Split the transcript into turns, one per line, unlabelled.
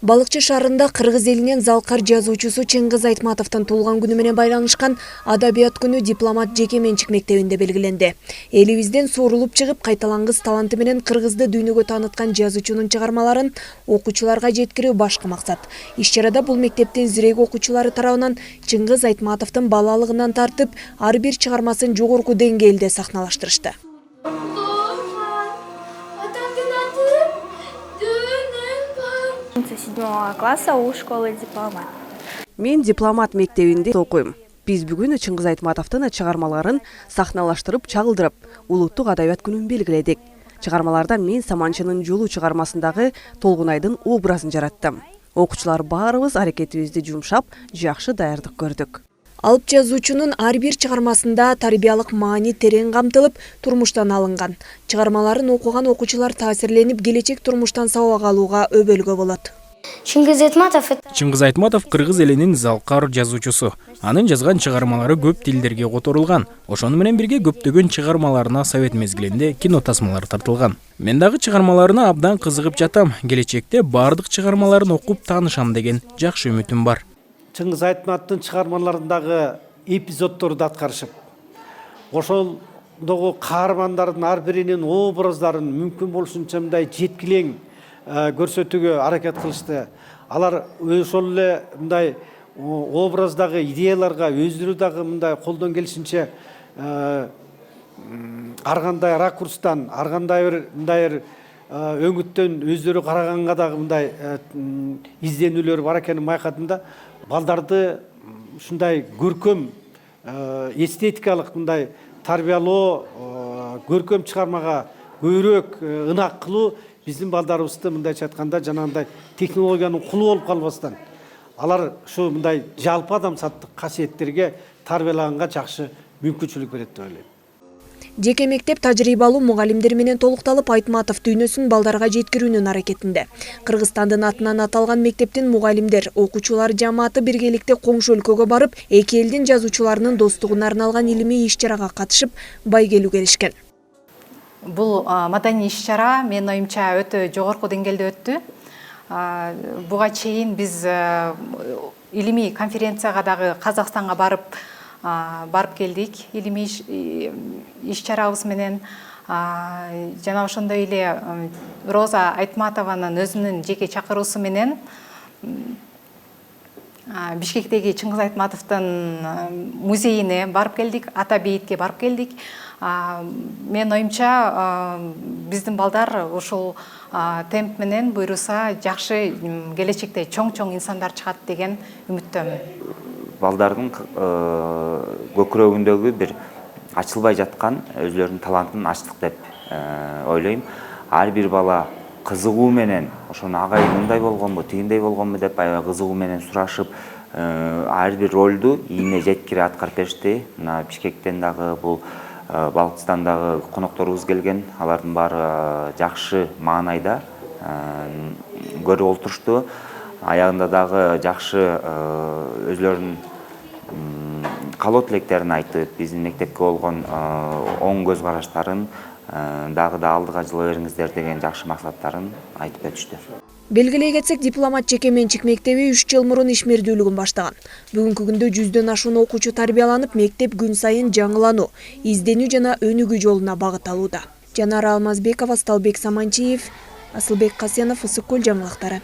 Балыкчы шаарында Кыргыз элинен залкар жазуучусу Чыңгыз Айтматовдун туулган күнү менен байланышкан Адабият күнү дипломат жеке менчик мектебинде белгиленди. Элибизден суурулуп чыгып, кайталангыс таланты менен кыргызды дүйнөгө тааныткан жазуучунун чыгармаларын окуучуларга жеткирүү башкы максат. Иш-чарада бул мектептин зирек окуучулары тарабынан Чыңгыз Айтматовдун балалыгынан тартып, ар бир чыгармасын жогорку деңгээлде сахналаштырышты.
Класса у школы дипломат.
Мен дипломат мектебинде окуйм. Биз бүгүн Чыңгыз Айтматовдун чыгармаларын сахналаштырып, чагылдырып, улуттук адабият күнүн белгиледик. Чыгармаларда мен Саманчынын жолу чыгармасындагы Толгунайдын образын жараттым. Окуучулар баарыбыз аракетибизди жумшап, жакшы даярдык көрдүк.
Алып жазуучунун ар бир чыгармасында тарбиялык маани терең камтылып, турмуштан алынган. Чыгармаларын окуган окуучулар таасирленип, келечек турмуштан сабак алууга өбөлгө болот.
Чыңгыз Айтматов кыргыз элинин залкар жазуучусу. Анын жазган чыгармалары көп тилдерге которулган. Ошону менен бирге көптөгөн чыгармаларына совет мезгилинде кино тасмалары тартылган. Мен дагы чыгармаларына абдан кызыгып жатам. Келечекте бардык чыгармаларын окуп таанышам деген жакшы үмүтүм бар.
Чыңгыз Айтматовдун чыгармаларындагы эпизоддорду аткарышып, ошолдогу каармандардын ар биринин образдарын мүмкүн болушунча мындай жеткилең көрсөтүүгө аракет кылышты. Алар ошол эле мындай образдагы идеяларга өздөрү дагы мындай колдон келишинче ар кандай ракурстан, ар кандай бир мындай өңүттөн өздөрү караганга дагы мындай изденүүлөр бар экенин байкадым да. Балдарды ушундай көркөм эстетикалык мындай тарбиялоо көркөм чыгармага көбүрөөк ынак кылуу биздин балдарыбызды мындайча айтканда жанагындай технологиянын кулу болуп калбастан алар ушу мындай жалпы адамзаттык касиеттерге тарбиялаганга жакшы мүмкүнчүлүк берет деп ойлойм.
Жеке мектеп тажрыйбалуу мугалимдер менен толукталып, Айтматов дүйнөсүн балдарга жеткирүүнүн аракетинде. Кыргызстандын атынан аталган мектептин мугалимдер, окуучулар жамааты биргеликте коңшу өлкөгө барып, эки элдин жазуучуларынын достугуна арналган илимий иш-чарага катышып, байгелүү келишкен.
Бул маданий иш-чара менин оюмча өтө жогорку деңгээлде өттү. Буга чейин биз илимий конференцияга дагы Казакстанга барып келдик. Илимий иш-чарабыз менен жана ошондой эле Роза Айтматованын өзүнүн жеке чакыруусу менен Бишкектеги Чыңгыз Айтматовдун музейине барып келдик, Ата бейитке барып келдик. Мен оюмча биздин балдар ушул темп менен буйруса жакшы келечекте чоң инсандар чыгат деген үмүттөмүн.
Балдардын көкүрөгүндөгү бир ачылбай жаткан өзлөрүнүн талантын ачтык деп ойлойм. Ар бир бала кызыгуу менен ошону агай мындай болгонбу, тигиндей болгонбу деп кызыгуу менен сурашып, ар бир ролду ийине жеткире аткарып беришти. Мына Бишкектен дагы бул Балкыстандагы конокторубуз келген, алардын баары жакшы маанайда көрүп олтурушту. Аягында дагы жакшы өзлөрүнүн каалоо тилектерин айтып, биздин мектепке болгон оң көз караштарын дагы да алдыга жыла бериңиздер деген жакшы максаттарын айтып өтүштү.
Белгилей кетсек, дипломат жеке менчик мектеби 3 жыл мурун ишмердүүлүгүн баштаган. Бүгүнкү күндө 100дөн ашуун окуучу тарбияланып, мектеп күн сайын жаңылануу, изденүү жана өнүгүү жолуна багыт алууда. Жанара Алмазбекова, Сталбек Саманчиев, Асылбек Касенов, Ысык Көл жаңылыктары.